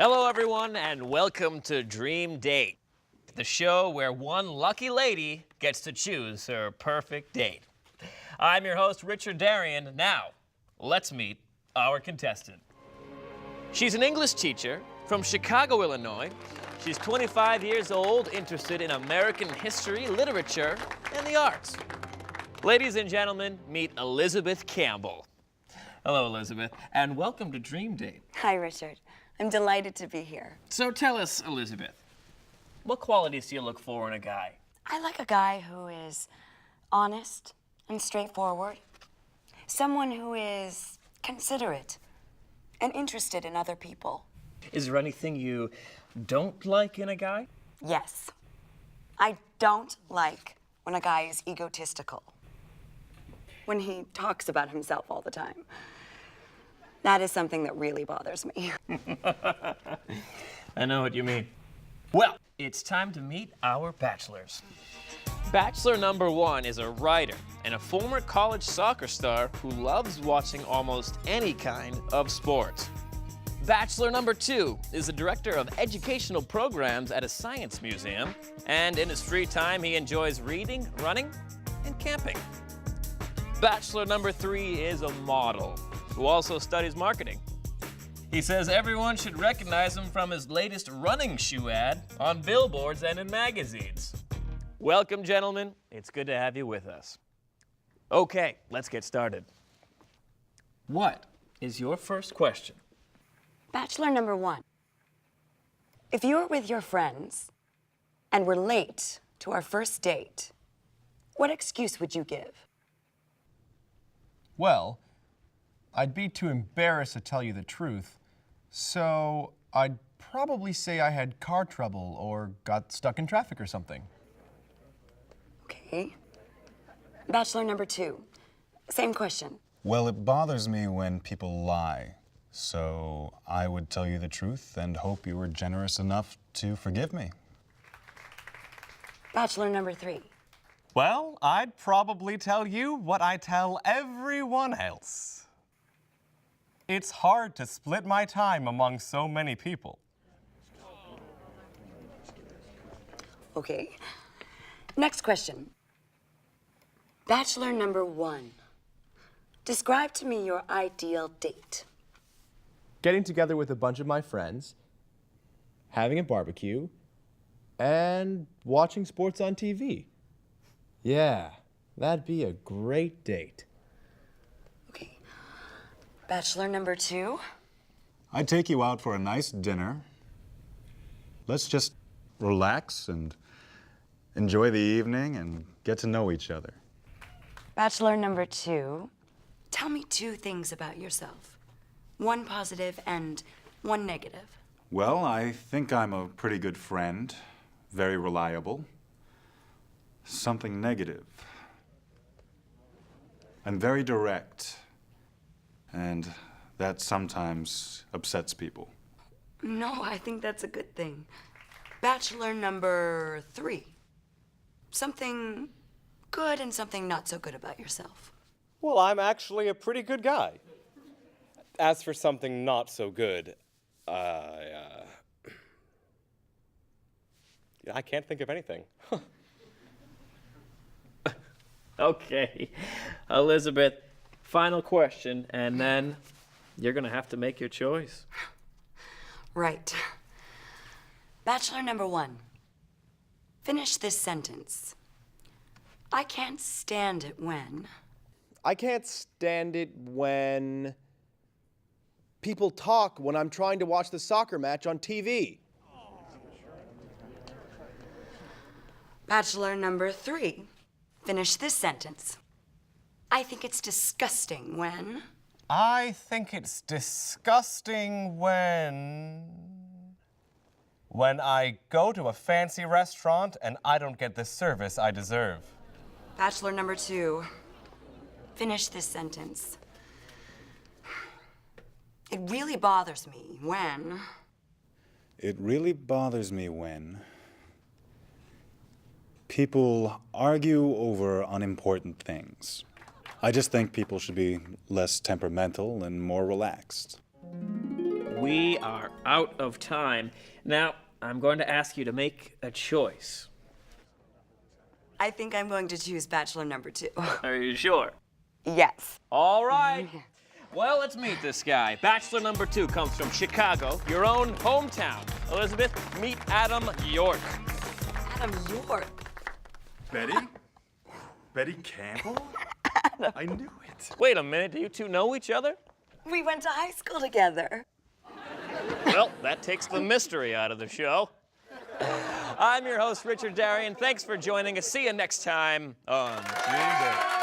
Hello, everyone, and welcome to Dream Date, the show where one lucky lady gets to choose her perfect date. I'm your host, Richard Darian. Now, let's meet our contestant. She's an English teacher from Chicago, Illinois. She's 25 years old, interested in American history, literature, and the arts. Ladies and gentlemen, meet Elizabeth Campbell. Hello, Elizabeth, and welcome to Dream Date. Hi, Richard. I'm delighted to be here. So tell us, Elizabeth, what qualities do you look for in a guy? I like a guy who is honest and straightforward. Someone who is considerate and interested in other people. Is there anything you don't like in a guy? Yes. I don't like when a guy is egotistical. When he talks about himself all the time. That is something that really bothers me. I know what you mean. Well, it's time to meet our bachelors. Bachelor number one is a writer and a former college soccer star who loves watching almost any kind of sports. Bachelor number two is the director of educational programs at a science museum, and in his free time he enjoys reading, running, and camping. Bachelor number three is a model who also studies marketing. He says everyone should recognize him from his latest running shoe ad on billboards and in magazines. Welcome, gentlemen. It's good to have you with us. Okay, let's get started. What is your first question? Bachelor number one. If you were with your friends and were late to our first date, what excuse would you give? Well, I'd be too embarrassed to tell you the truth, so I'd probably say I had car trouble or got stuck in traffic or something. Okay. Bachelor number two. Same question. Well, it bothers me when people lie, so I would tell you the truth and hope you were generous enough to forgive me. Bachelor number three. Well, I'd probably tell you what I tell everyone else. It's hard to split my time among so many people. Okay. Next question. Bachelor number one. Describe to me your ideal date. Getting together with a bunch of my friends, having a barbecue, and watching sports on TV. Yeah, that'd be a great date. Okay. Bachelor number two. I'd take you out for a nice dinner. Let's just relax and enjoy the evening and get to know each other. Bachelor number two. Tell me two things about yourself. One positive and one negative. Well, I think I'm a pretty good friend, very reliable. Something negative. I'm very direct, and that sometimes upsets people. No, I think that's a good thing. Bachelor number three. Something good and something not so good about yourself. Well, I'm actually a pretty good guy. As for something not so good, I can't think of anything. Okay, Elizabeth, final question, and then you're gonna have to make your choice. Right. Bachelor number one. Finish this sentence. I can't stand it when... I can't stand it when people talk when I'm trying to watch the soccer match on TV. Bachelor number three. Finish this sentence. I think it's disgusting when... I think it's disgusting when I go to a fancy restaurant and I don't get the service I deserve. Bachelor number two. Finish this sentence. It really bothers me when... It really bothers me when people argue over unimportant things. I just think people should be less temperamental and more relaxed. we are out of time. Now, I'm going to ask you to make a choice. I think I'm going to choose bachelor number 2. Are you sure? Yes. All right. Well, let's meet this guy. Bachelor number 2 comes from Chicago, your own hometown. Elizabeth, meet Adam York. Adam York. Betty? Betty Campbell? I knew it. Wait a minute, do you two know each other? We went to high school together. Well, that takes the mystery out of the show. I'm your host, Richard Darien. Thanks for joining us. See you next time on Dream Day.